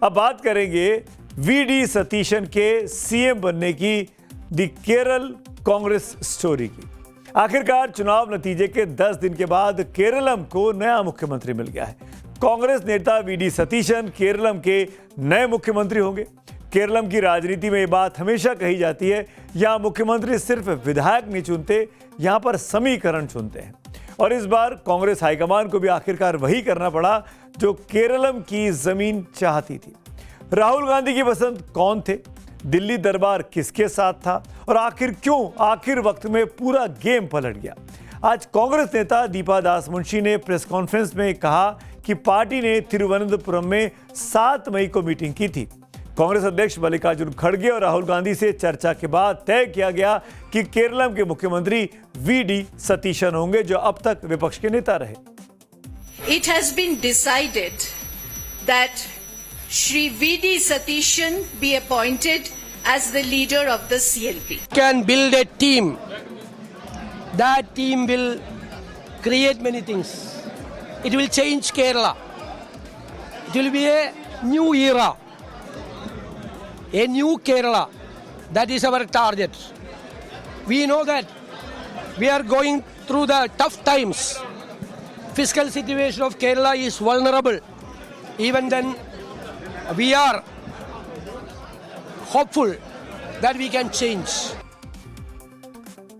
अब बात करेंगे वीडी सतीशन के सीएम बनने की द केरल कांग्रेस स्टोरी की। आखिरकार चुनाव नतीजे के 10 दिन के बाद केरलम को नया मुख्यमंत्री मिल गया है। कांग्रेस नेता वीडी सतीशन केरलम के नए मुख्यमंत्री होंगे। केरलम की राजनीति में ये बात हमेशा कही जाती है, यहां मुख्यमंत्री सिर्फ विधायक नहीं चुनते, यहां पर समीकरण चुनते हैं। और इस बार कांग्रेस हाईकमान को भी आखिरकार वही करना पड़ा जो केरलम की जमीन चाहती थी। राहुल गांधी की पसंद कौन थे, दिल्ली दरबार किसके साथ था और आखिर क्यों आखिर वक्त में पूरा गेम पलट गया। आज कांग्रेस नेता दीपा दास मुंशी ने प्रेस कॉन्फ्रेंस में कहा कि पार्टी ने तिरुवनंतपुरम में 7 मई को मीटिंग की थी। कांग्रेस अध्यक्ष मल्लिकार्जुन खड़गे और राहुल गांधी से चर्चा के बाद तय किया गया कि केरलम के मुख्यमंत्री वीडी सतीशन होंगे, जो अब तक विपक्ष के नेता रहे। It has been decided that Shri V.D. Satishan be appointed as the leader of the CLP. Can build a team. That team will create many things. It will change Kerala. It will be a new era. A new Kerala. That is our target. We know that we are going through the tough times. Fiscal situation of Kerala is vulnerable. Even then, we are hopeful that we can change.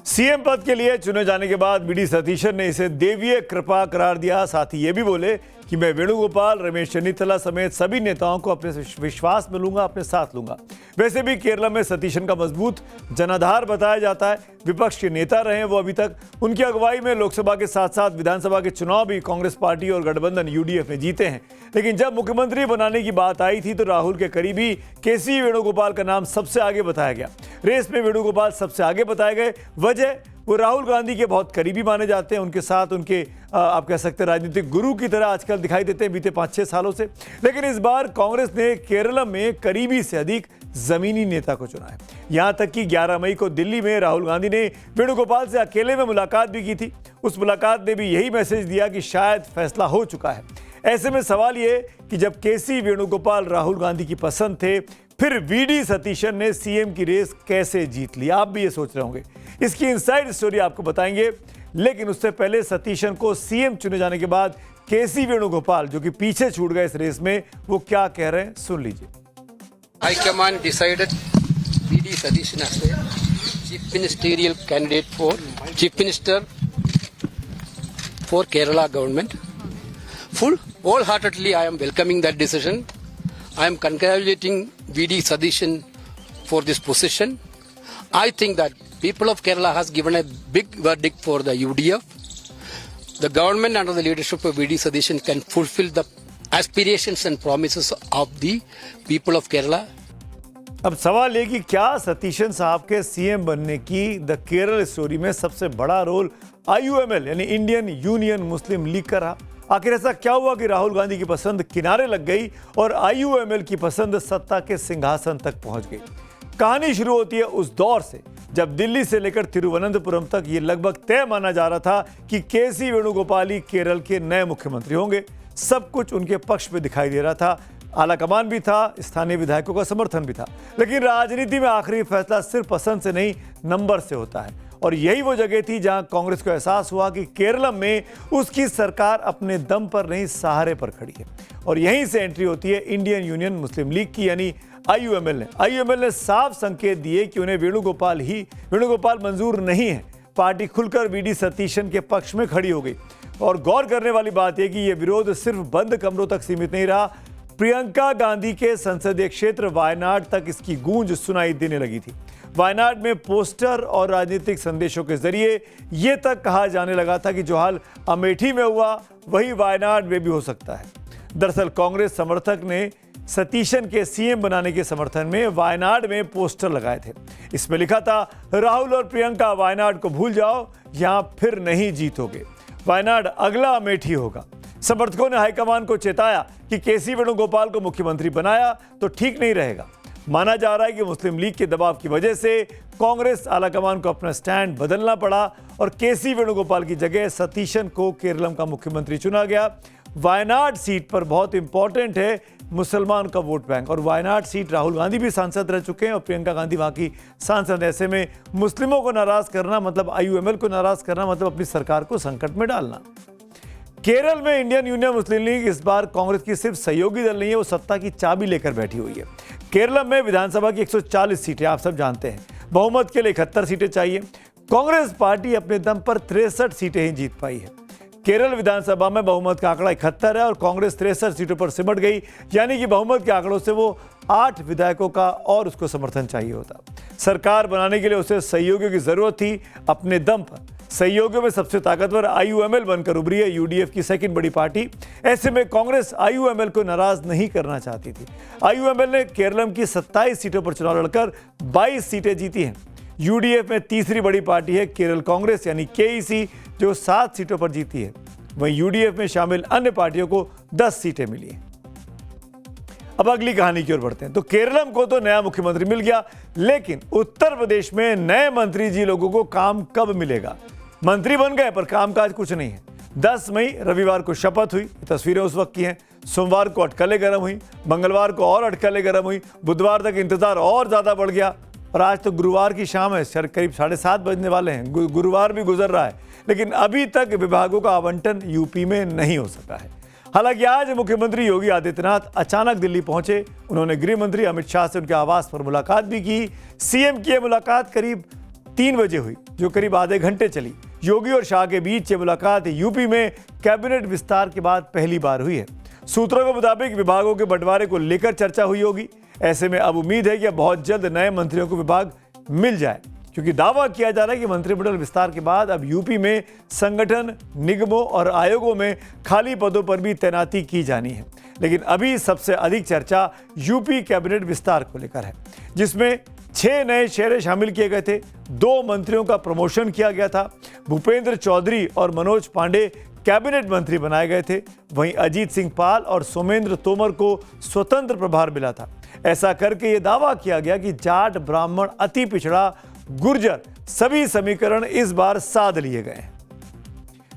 CM पद के लिए चुने जाने के बाद VD Satheesan ने इसे देवीय कृपा करार दिया। साथ ही ये भी बोले कि मैं वेणुगोपाल, रमेश चन्नीथला समेत सभी नेताओं को अपने विश्वास में लूंगा, अपने साथ लूंगा। वैसे भी केरल में सतीशन का मजबूत जनाधार बताया जाता है। विपक्ष के नेता रहे हैं वो अभी तक। उनकी अगुवाई में लोकसभा के साथ साथ विधानसभा के चुनाव भी कांग्रेस पार्टी और गठबंधन यूडीएफ ने जीते हैं। लेकिन जब मुख्यमंत्री बनाने की बात आई थी तो राहुल के करीबी केसी वेणुगोपाल का नाम सबसे आगे बताया गया। रेस में वेणुगोपाल सबसे आगे बताए गए। वजह, वो राहुल गांधी के बहुत करीबी माने जाते हैं। उनके साथ उनके आप कह सकते हैं राजनीतिक गुरु की तरह आजकल दिखाई देते हैं बीते 5-6 सालों से। लेकिन इस बार कांग्रेस ने केरल में करीबी से अधिक जमीनी नेता को चुना है। यहां तक कि 11 मई को दिल्ली में राहुल गांधी ने वेणुगोपाल से अकेले में मुलाकात भी की थी। उस मुलाकात ने भी यही मैसेज दिया कि शायद फैसला हो चुका है। ऐसे में सवाल ये कि जब केसी वेणुगोपाल राहुल गांधी की पसंद थे, फिर वीडी सतीशन ने सीएम की रेस कैसे जीत ली, आप भी ये सोच रहे होंगे। इसकी इनसाइड स्टोरी आपको बताएंगे। लेकिन उससे पहले सतीशन को सीएम चुने जाने के बाद केसी वेणुगोपाल, जो कि पीछे छूट गए इस रेस में, वो क्या कह रहे हैं, सुन लीजिए। High decided V.D. Satishan as the chief ministerial candidate for chief minister for Kerala government. Wholeheartedly, I am welcoming that decision. I am congratulating V.D. Satishan for this position. I think that people of Kerala has given a big verdict for the UDF. The government under the leadership of V.D. Satishan can fulfill the aspirations and promises of the people of Kerala. अब सवाल ये कि क्या सतीशन साहब के CM बनने की the Kerala story में सबसे बड़ा रोल आईयूएमएल यानी इंडियन यूनियन मुस्लिम लीग का रहा। आखिर ऐसा क्या हुआ कि राहुल गांधी की पसंद किनारे लग गई और आईयूएमएल की पसंद सत्ता के सिंहासन तक पहुंच गई। कहानी शुरू होती है उस दौर से जब दिल्ली से लेकर तिरुवनंतपुरम तक ये लगभग तय माना जा रहा था कि केसी वेणुगोपाल ही केरल के नए मुख्यमंत्री होंगे। सब कुछ उनके पक्ष में दिखाई दे रहा था। आला कमान भी था, स्थानीय विधायकों का समर्थन भी था। लेकिन राजनीति में आखिरी फैसला सिर्फ पसंद से नहीं, नंबर से होता है। और यही वो जगह थी जहां कांग्रेस को एहसास हुआ कि केरलम में उसकी सरकार अपने दम पर नहीं, सहारे पर खड़ी है। और यहीं से एंट्री होती है इंडियन यूनियन मुस्लिम लीग की, यानी आईयूएमएल ने साफ संकेत दिए कि उन्हें वेणुगोपाल मंजूर नहीं है। पार्टी खुलकर वीडी सतीशन के पक्ष में खड़ी हो गई। और गौर करने वाली बात यह कि यह विरोध सिर्फ बंद कमरों तक सीमित नहीं रहा। प्रियंका गांधी के संसदीय क्षेत्र वायनाड तक इसकी गूंज सुनाई देने लगी थी। वायनाड में पोस्टर और राजनीतिक संदेशों के जरिए यह तक कहा जाने लगा था कि जो हाल अमेठी में हुआ वही वायनाड में भी हो सकता है। दरअसल कांग्रेस समर्थक ने सतीशन के सीएम बनाने के समर्थन में वायनाड में पोस्टर लगाए थे। इसमें लिखा था, राहुल और प्रियंका वायनाड को भूल जाओ, यहां फिर नहीं जीतोगे, वायनाड अगला अमेठी होगा। समर्थकों ने हाईकमान को चेताया कि केसी वेणुगोपाल को मुख्यमंत्री बनाया तो ठीक नहीं रहेगा। माना जा रहा है कि मुस्लिम लीग के दबाव की वजह से कांग्रेस आलाकमान को अपना स्टैंड बदलना पड़ा और केसी वेणुगोपाल की जगह सतीशन को केरलम का मुख्यमंत्री चुना गया। वायनाड सीट पर बहुत इंपॉर्टेंट है मुसलमान का वोट बैंक, और वायनाड सीट राहुल गांधी भी सांसद रह चुके हैं और प्रियंका गांधी वहां की सांसद। ऐसे में मुस्लिमों को नाराज करना मतलब आईयूएमएल को नाराज करना मतलब अपनी सरकार को संकट में डालना। केरल में इंडियन यूनियन मुस्लिम लीग इस बार कांग्रेस की सिर्फ सहयोगी दल नहीं है, वो सत्ता की चाबी लेकर बैठी हुई है। केरल में विधानसभा की 140 सीटें आप सब जानते हैं, बहुमत के लिए 71 सीटें चाहिए। कांग्रेस पार्टी अपने दम पर 63 सीटें ही जीत पाई है। केरल विधानसभा में बहुमत का आंकड़ा 71 है और कांग्रेस 63 सीटों पर सिमट गई, यानी कि बहुमत के आंकड़ों से वो 8 विधायकों का और उसको समर्थन चाहिए होता। सरकार बनाने के लिए उसे सहयोगियों की जरूरत थी। अपने दम पर सहयोगियों में सबसे ताकतवर आईयूएमएल बनकर उभरी है, यूडीएफ की सेकंड बड़ी पार्टी। ऐसे में कांग्रेस आईयूएमएल को नाराज नहीं करना चाहती थी। आईयूएमएल ने केरलम की 27 सीटों पर चुनाव लड़कर 22 सीटें जीती हैं। यूडीएफ में तीसरी बड़ी पार्टी है केरल कांग्रेस यानी केईसी, जो 7 सीटों पर जीती है। वहीं यूडीएफ में शामिल अन्य पार्टियों को 10 सीटें मिली हैं। अब अगली कहानी की ओर बढ़ते हैं। तो केरलम को तो नया मुख्यमंत्री मिल गया, लेकिन उत्तर प्रदेश में नए मंत्री जी लोगों को काम कब मिलेगा? मंत्री बन गए पर कामकाज कुछ नहीं है। 10 मई रविवार को शपथ हुई, तस्वीरें उस वक्त की हैं। सोमवार को अटकलें गर्म हुई, मंगलवार को और अटकलें गर्म हुई, बुधवार तक इंतजार और ज्यादा बढ़ गया और आज तो गुरुवार की शाम है, करीब 7:30 बजने वाले हैं। गुरुवार भी गुजर रहा है, लेकिन अभी तक विभागों का आवंटन यूपी में नहीं हो सका है। हालांकि आज मुख्यमंत्री योगी आदित्यनाथ अचानक दिल्ली पहुंचे। उन्होंने गृह मंत्री अमित शाह से उनके आवास पर मुलाकात भी की। सीएम की यह मुलाकात करीब 3 बजे हुई, जो करीब आधे घंटे चली। योगी और शाह के बीच ये मुलाकात यूपी में कैबिनेट विस्तार के बाद पहली बार हुई है। सूत्रों के मुताबिक विभागों के बंटवारे को लेकर चर्चा हुई होगी। ऐसे में अब उम्मीद है कि बहुत जल्द नए मंत्रियों को विभाग मिल जाए, क्योंकि दावा किया जा रहा है कि मंत्रिमंडल विस्तार के बाद अब यूपी में संगठन, निगमों और आयोगों में खाली पदों पर भी तैनाती की जानी है। लेकिन अभी सबसे अधिक चर्चा यूपी कैबिनेट विस्तार को लेकर है, जिसमें 6 नए चेहरे शामिल किए गए थे। 2 मंत्रियों का प्रमोशन किया गया था। भूपेंद्र चौधरी और मनोज पांडे कैबिनेट मंत्री बनाए गए थे। वहीं अजीत सिंह पाल और सोमेंद्र तोमर को स्वतंत्र प्रभार मिला था। ऐसा करके यह दावा किया गया कि जाट, ब्राह्मण, अति पिछड़ा, गुर्जर सभी समीकरण इस बार साध लिए गए हैं।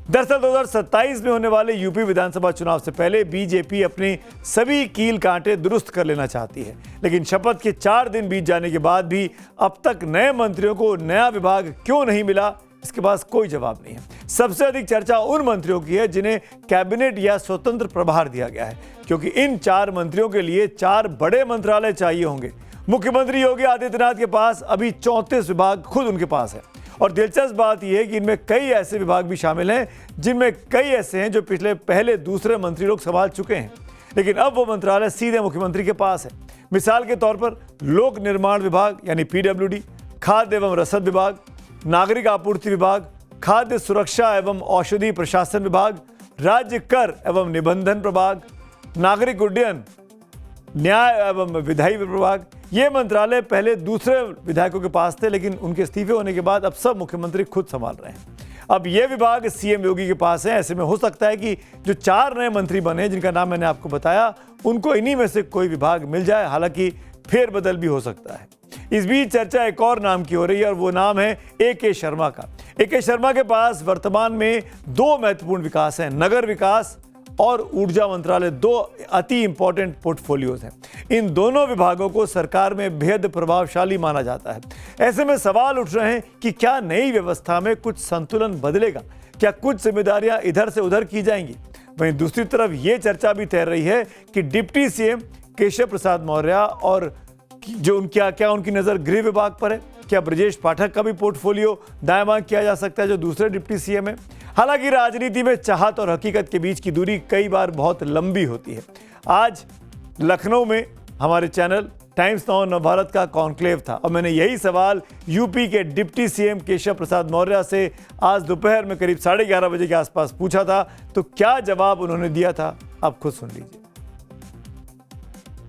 दरअसल 2027 में होने वाले यूपी विधानसभा चुनाव से पहले बीजेपी अपने सभी कील कांटे दुरुस्त कर लेना चाहती है, लेकिन शपथ के 4 दिन बीत जाने के बाद भी अब तक नए मंत्रियों को नया विभाग क्यों नहीं मिला, इसके पास कोई जवाब नहीं है। सबसे अधिक चर्चा उन मंत्रियों की है जिन्हें कैबिनेट या स्वतंत्र प्रभार दिया गया है, क्योंकि इन 4 मंत्रियों के लिए 4 बड़े मंत्रालय चाहिए होंगे। मुख्यमंत्री योगी आदित्यनाथ के पास अभी 34 विभाग खुद उनके पास है, और दिलचस्प बात यह है कि इनमें कई ऐसे विभाग भी शामिल हैं जिनमें कई ऐसे हैं जो पहले दूसरे मंत्री लोग संभाल चुके हैं, लेकिन अब वो मंत्रालय सीधे मुख्यमंत्री के पास है। मिसाल के तौर पर लोक निर्माण विभाग यानी पीडब्ल्यूडी, खाद्य एवं रसद विभाग, नागरिक आपूर्ति विभाग, खाद्य सुरक्षा एवं औषधि प्रशासन विभाग, राज्य कर एवं निबंधन विभाग, नागरिक उड्डयन, न्याय एवं विधायी विभाग। ये मंत्रालय पहले दूसरे विधायकों के पास थे, लेकिन उनके इस्तीफे होने के बाद अब सब मुख्यमंत्री खुद संभाल रहे हैं। अब ये विभाग सीएम योगी के पास है। ऐसे में हो सकता है कि जो 4 नए मंत्री बने, जिनका नाम मैंने आपको बताया, उनको इन्हीं में से कोई विभाग मिल जाए। हालांकि फेरबदल भी हो सकता है। इस बीच चर्चा एक और नाम की हो रही है, और वो नाम है AK शर्मा का। AK शर्मा के पास वर्तमान में 2 महत्वपूर्ण विकास हैं, नगर विकास और ऊर्जा मंत्रालय। 2 अति इंपॉर्टेंट पोर्टफोलियोज हैं। इन दोनों विभागों को सरकार में बेहद प्रभावशाली माना जाता है। ऐसे में सवाल उठ रहे हैं कि क्या नई व्यवस्था में कुछ संतुलन बदलेगा, क्या कुछ जिम्मेदारियां इधर से उधर की जाएंगी। वहीं दूसरी तरफ ये चर्चा भी तैर रही है कि डिप्टी सीएम केशव प्रसाद मौर्य और जो क्या उनकी नजर गृह विभाग पर है, क्या ब्रजेश पाठक का भी पोर्टफोलियो दाएं बाएं किया जा सकता है, जो दूसरे डिप्टी सीएम है। हालांकि राजनीति में चाहत और हकीकत के बीच की दूरी कई बार बहुत लंबी होती है। आज लखनऊ में हमारे चैनल टाइम्स नाउ नवभारत का कॉन्क्लेव था, और मैंने यही सवाल यूपी के डिप्टी सीएम केशव प्रसाद मौर्य से आज दोपहर में करीब 11:30 बजे के आसपास पूछा था। तो क्या जवाब उन्होंने दिया था, आप खुद सुन लीजिए।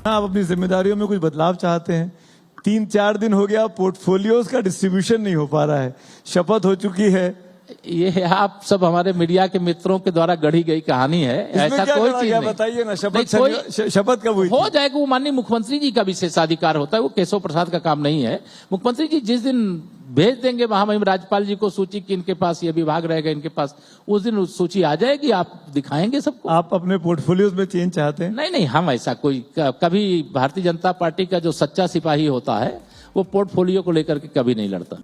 आप अपनी जिम्मेदारियों में कुछ बदलाव चाहते हैं। 3-4 दिन हो गया, पोर्टफोलियोज का डिस्ट्रीब्यूशन नहीं हो पा रहा है। शपथ हो चुकी है, ये आप सब हमारे मीडिया के मित्रों के द्वारा गढ़ी गई कहानी है। ऐसा कोई चीज नहीं, बताइए ना। शपथ कब हुई? हो जाएगा, वो माननीय मुख्यमंत्री जी का विशेषाधिकार होता है, वो केशव प्रसाद का काम नहीं है। मुख्यमंत्री जी जिस दिन भेज देंगे महामहिम राज्यपाल जी को सूची कि इनके पास ये विभाग रहेगा, इनके पास उस दिन सूची आ जाएगी, आप दिखाएंगे सबको। आप अपने पोर्टफोलियोज में चेंज चाहते हैं? नहीं, हम ऐसा कोई कभी भारतीय जनता पार्टी का जो सच्चा सिपाही होता है वो पोर्टफोलियो को लेकर के कभी नहीं लड़ता।